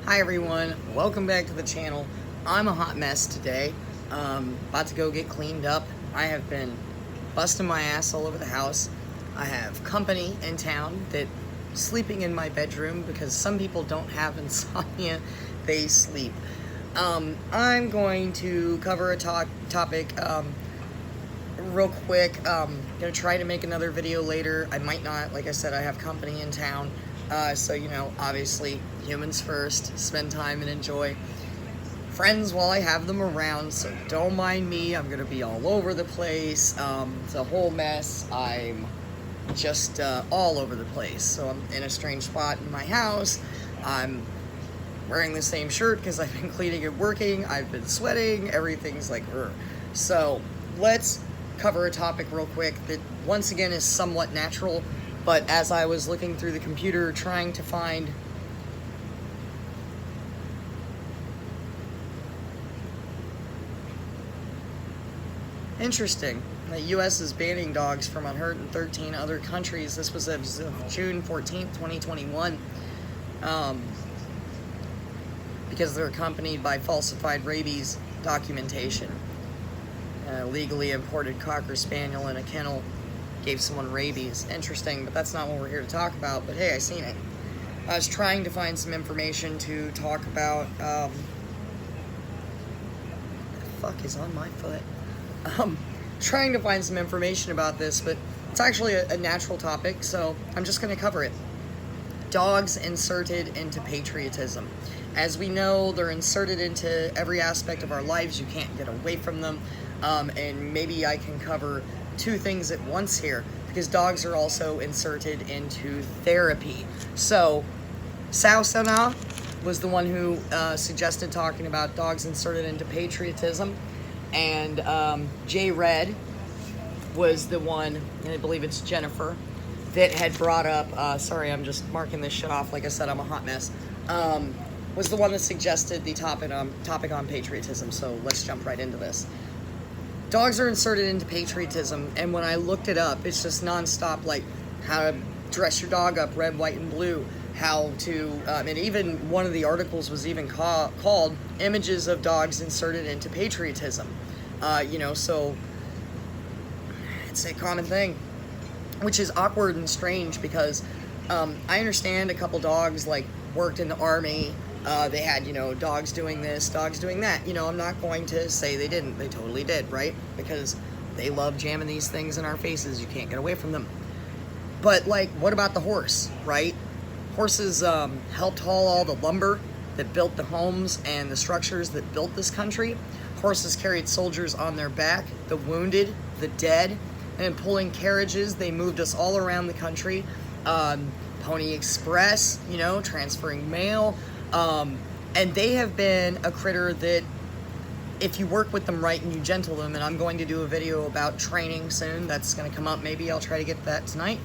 Hi everyone, welcome back to the channel. I'm a hot mess today. About to go get cleaned up. I have been busting my ass all over the house. I have company in town that sleeping in my bedroom because some people don't have insomnia, they sleep. I'm going to cover a topic real quick. Gonna try to make another video later. I might not. Like I said, I have company in town. So, you know, obviously, humans first, spend time and enjoy friends while I have them around, so don't mind me. I'm gonna be all over the place. It's a whole mess. I'm just all over the place. So I'm in a strange spot in my house. I'm wearing the same shirt because I've been cleaning and working. I've been sweating. Everything's like, ugh. So let's cover a topic real quick that once again is somewhat natural. But as I was looking through the computer trying to find interesting, the U.S. is banning dogs from 113 other countries. This was as of June 14th, 2021, because they're accompanied by falsified rabies documentation. Legally imported Cocker Spaniel in a kennel gave someone rabies. Interesting, but that's not what we're here to talk about. But hey, I seen it. I was trying to find some information to talk about. What the fuck is on my foot? Trying to find some information about this, but it's actually a natural topic, so I'm just going to cover it. Dogs inserted into patriotism. As we know, they're inserted into every aspect of our lives. You can't get away from them. And maybe I can cover two things at once here, because dogs are also inserted into therapy. So, Sao Sana was the one who suggested talking about dogs inserted into patriotism, and Jay Red was the one, and I believe it's Jennifer, that had brought up, sorry, I'm just marking this shit off, like I said, I'm a hot mess, was the one that suggested the topic on patriotism, so let's jump right into this. Dogs are inserted into patriotism, and when I looked it up, it's just nonstop, like how to dress your dog up red, white, and blue, how to, and even one of the articles was even called Images of Dogs Inserted into Patriotism. You know, so it's a common thing, which is awkward and strange because I understand a couple dogs, like, worked in the army. They had, you know, dogs doing this, dogs doing that. You know, I'm not going to say they didn't. They totally did, right? Because they love jamming these things in our faces. You can't get away from them. But, like, what about the horse, right? Horses helped haul all the lumber that built the homes and the structures that built this country. Horses carried soldiers on their back, the wounded, the dead, and in pulling carriages, they moved us all around the country. Pony Express, you know, transferring mail. And they have been a critter that, if you work with them right and you gentle them, and I'm going to do a video about training soon, that's going to come up, maybe I'll try to get that tonight.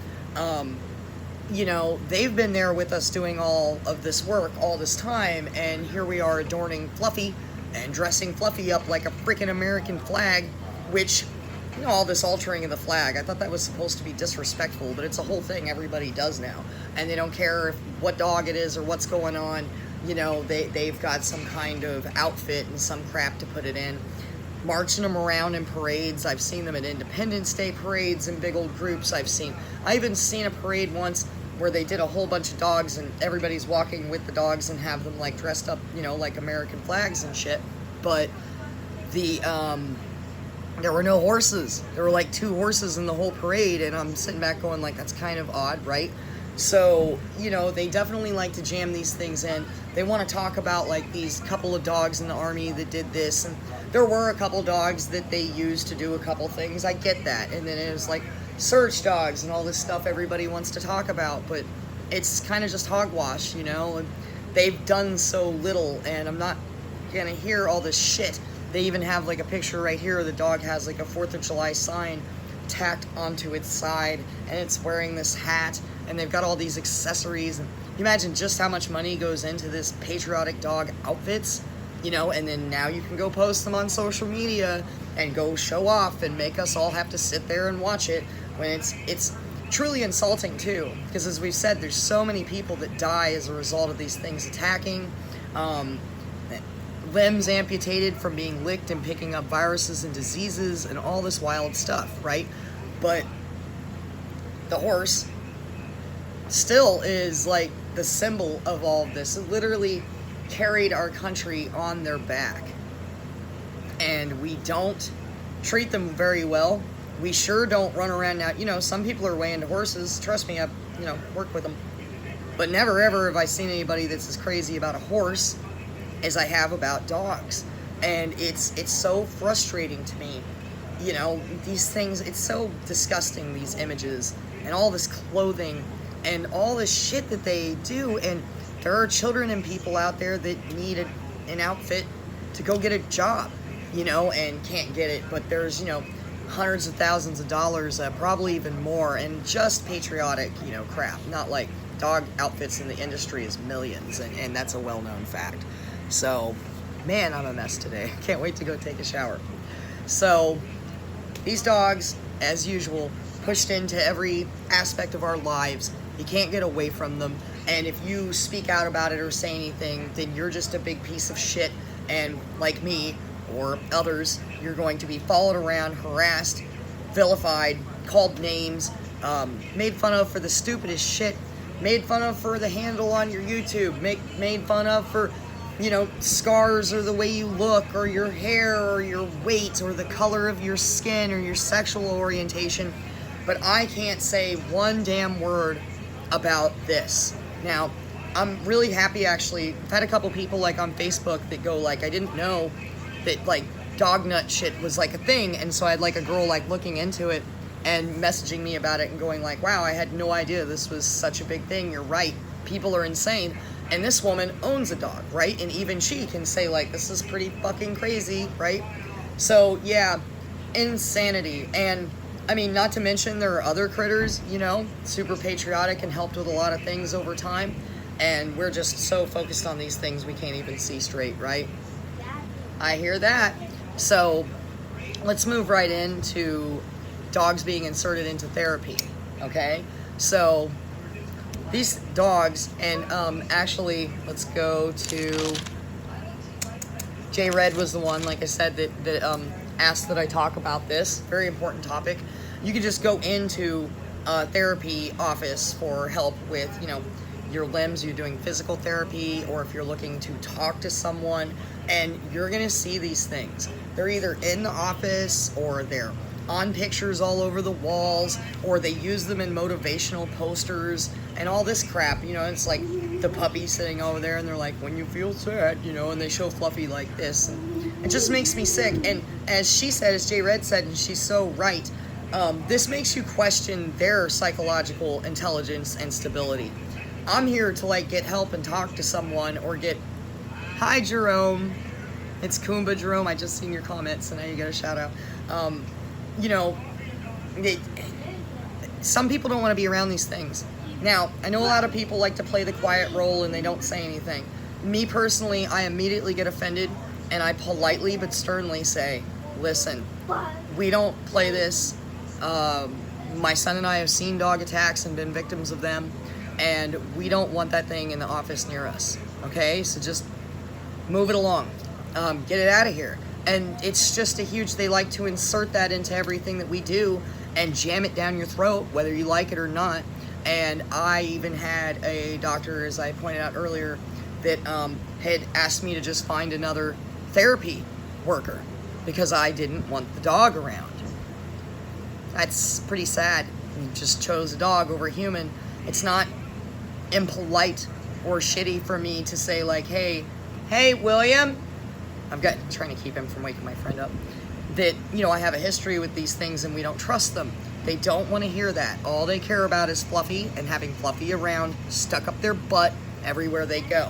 You know, they've been there with us doing all of this work all this time, and here we are adorning Fluffy and dressing Fluffy up like a freaking American flag, which, you know, all this altering of the flag, I thought that was supposed to be disrespectful, but it's a whole thing everybody does now, and they don't care what dog it is or what's going on. You know, they've got some kind of outfit and some crap to put it in. Marching them around in parades. I've seen them at Independence Day parades in big old groups. I even seen a parade once where they did a whole bunch of dogs and everybody's walking with the dogs and have them, like, dressed up, you know, like American flags and shit. But there were no horses. There were like 2 horses in the whole parade, and I'm sitting back going, like, that's kind of odd, right? So, you know, they definitely like to jam these things in. They want to talk about, like, these couple of dogs in the army that did this, and there were a couple dogs that they used to do a couple things. I get that. And then it was like search dogs and all this stuff everybody wants to talk about, but it's kind of just hogwash, you know? And they've done so little, and I'm not gonna hear all this shit. They even have, like, a picture right here. The dog has, like, a 4th of July sign tacked onto its side, and it's wearing this hat, and they've got all these accessories. And you imagine just how much money goes into this patriotic dog outfits, you know, and then now you can go post them on social media and go show off and make us all have to sit there and watch it, when it's truly insulting too, because as we've said, there's so many people that die as a result of these things attacking. um, limbs amputated from being licked and picking up viruses and diseases and all this wild stuff, right? But the horse still is like the symbol of all of this. It literally carried our country on their back. And we don't treat them very well. We sure don't run around now. You know, some people are way into horses. Trust me, I've, worked with them. But never ever have I seen anybody that's as crazy about a horse as I have about dogs. And it's so frustrating to me. You know, these things, it's so disgusting, these images and all this clothing and all this shit that they do. And there are children and people out there that need an outfit to go get a job, and can't get it. But there's, hundreds of thousands of dollars, probably even more, and just patriotic, crap. Not like dog outfits in the industry is millions, and that's a well-known fact. So, man, I'm a mess today. Can't wait to go take a shower. So, these dogs, as usual, pushed into every aspect of our lives. You can't get away from them. And if you speak out about it or say anything, then you're just a big piece of shit. And like me, or others, you're going to be followed around, harassed, vilified, called names, made fun of for the stupidest shit, made fun of for the handle on your YouTube, made fun of for, scars or the way you look or your hair or your weight or the color of your skin or your sexual orientation. But I can't say one damn word about this. Now, I'm really happy, actually. I've had a couple people, like, on Facebook that go, like, I didn't know that, like, dog nut shit was, like, a thing. And so I had, like, a girl, like, looking into it and messaging me about it and going, like, wow, I had no idea this was such a big thing. You're right. People are insane. And this woman owns a dog, right? And even she can say, like, this is pretty fucking crazy, right? So, yeah, insanity. And, I mean, not to mention there are other critters, super patriotic and helped with a lot of things over time. And we're just so focused on these things we can't even see straight, right? I hear that. So, let's move right into dogs being inserted into therapy, okay? So, these dogs, and actually, let's go to, J Red was the one, like I said, that asked that I talk about this. Very important topic. You can just go into a therapy office for help with, your limbs. You're doing physical therapy, or if you're looking to talk to someone, and you're gonna see these things. They're either in the office, or they're on pictures all over the walls, or they use them in motivational posters and all this crap. It's like the puppy sitting over there and they're like, when you feel sad, and they show Fluffy like this, and it just makes me sick. And as she said, as J Red said, and she's so right, this makes you question their psychological intelligence and stability. I'm here to, like, get help and talk to someone, or get, hi Jerome, it's Kumba Jerome, I just seen your comments, so now you get a shout out. Some people don't want to be around these things. Now, I know a lot of people like to play the quiet role and they don't say anything. Me personally, I immediately get offended, and I politely but sternly say, listen, we don't play this. My son and I have seen dog attacks and been victims of them, and we don't want that thing in the office near us, okay? So just move it along. Get it out of here. And it's just a huge, they like to insert that into everything that we do and jam it down your throat, whether you like it or not. And I even had a doctor, as I pointed out earlier, that had asked me to just find another therapy worker because I didn't want the dog around. That's pretty sad. You just chose a dog over a human. It's not impolite or shitty for me to say, like, hey, William, trying to keep him from waking my friend up, that, I have a history with these things and we don't trust them. They don't want to hear that. All they care about is Fluffy and having Fluffy around, stuck up their butt everywhere they go.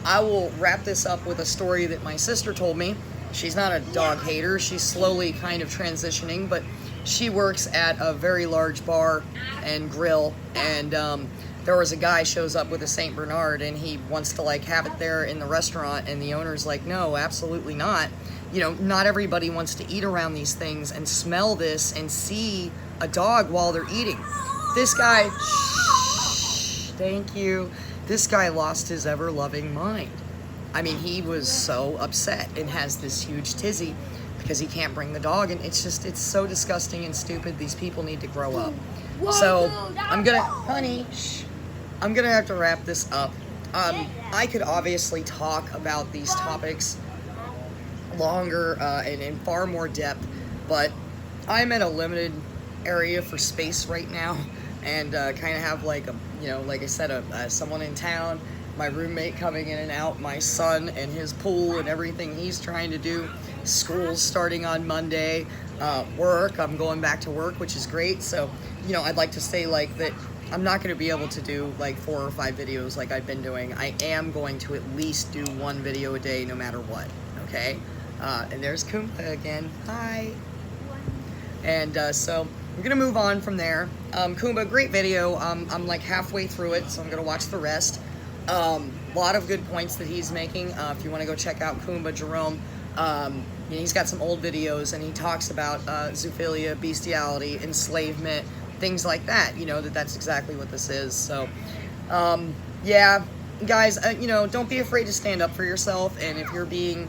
I will wrap this up with a story that my sister told me. She's not a dog hater. She's slowly kind of transitioning, but she works at a very large bar and grill, and there was a guy shows up with a Saint Bernard, and he wants to, like, have it there in the restaurant, and the owner's like, no, absolutely not. Not everybody wants to eat around these things and smell this and see a dog while they're eating. This guy, thank you. This guy lost his ever-loving mind. I mean, he was so upset and has this huge tizzy because he can't bring the dog, and it's so disgusting and stupid. These people need to grow up. So I'm gonna, honey, I'm gonna have to wrap this up. I could obviously talk about these topics longer and in far more depth, but I'm at a limited area for space right now, and kind of have like a, you know, like I said, someone in town, my roommate coming in and out, my son and his pool and everything he's trying to do, school's starting on Monday, work, I'm going back to work, which is great. So, you know, I'd like to say like that I'm not going to be able to do like 4 or 5 videos like I've been doing. I am going to at least do 1 video a day no matter what, okay? And there's Kumba again. Hi. And so I'm gonna move on from there. Kumba, great video. I'm like halfway through it, so I'm gonna watch the rest. A lot of good points that he's making. If you want to go check out Kumba Jerome, you know, he's got some old videos, and he talks about zoophilia, bestiality, enslavement, things like that. You know, that's exactly what this is. So, yeah, guys, you know, don't be afraid to stand up for yourself, and if you're being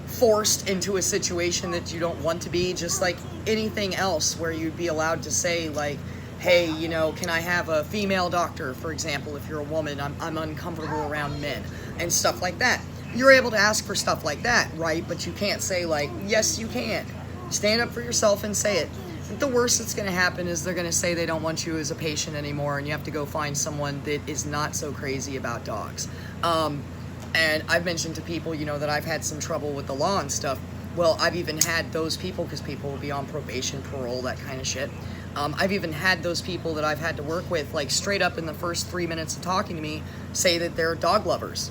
forced into a situation that you don't want to be, just like anything else where you'd be allowed to say like, hey, you know, can I have a female doctor, for example, if you're a woman, I'm uncomfortable around men, and stuff like that. You're able to ask for stuff like that, right? But you can't say like, yes, you can. Stand up for yourself and say it. The worst that's going to happen is they're going to say they don't want you as a patient anymore, and you have to go find someone that is not so crazy about dogs. And I've mentioned to people, you know, that I've had some trouble with the law and stuff. Well, I've even had those people, because people will be on probation, parole, that kind of shit. I've even had those people that I've had to work with, like straight up in the first 3 minutes of talking to me, say that they're dog lovers.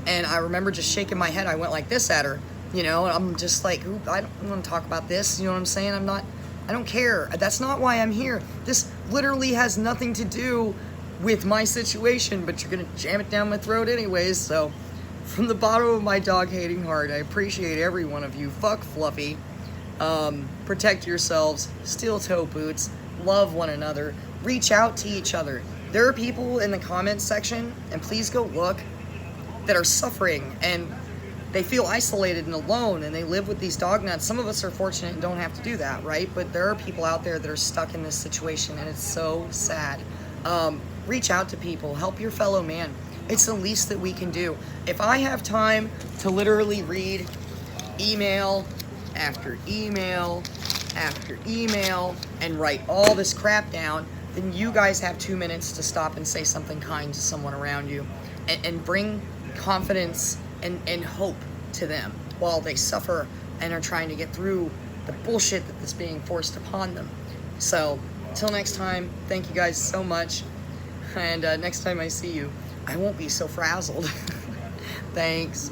And I remember just shaking my head. I went like this at her, you know, and I'm just like, ooh, I don't want to talk about this. You know what I'm saying? I don't care. That's not why I'm here. This literally has nothing to do with my situation, but you're going to jam it down my throat anyways, so... From the bottom of my dog-hating heart, I appreciate every one of you. Fuck Fluffy. Protect yourselves. Steel-toe boots. Love one another. Reach out to each other. There are people in the comments section, and please go look, that are suffering, and they feel isolated and alone, and they live with these dog nuts. Some of us are fortunate and don't have to do that, right? But there are people out there that are stuck in this situation, and it's so sad. Reach out to people. Help your fellow man. It's the least that we can do. If I have time to literally read email after email after email and write all this crap down, then you guys have 2 minutes to stop and say something kind to someone around you, and bring confidence and hope to them while they suffer and are trying to get through the bullshit that's being forced upon them. So, till next time, thank you guys so much. And next time I see you, I won't be so frazzled. Thanks.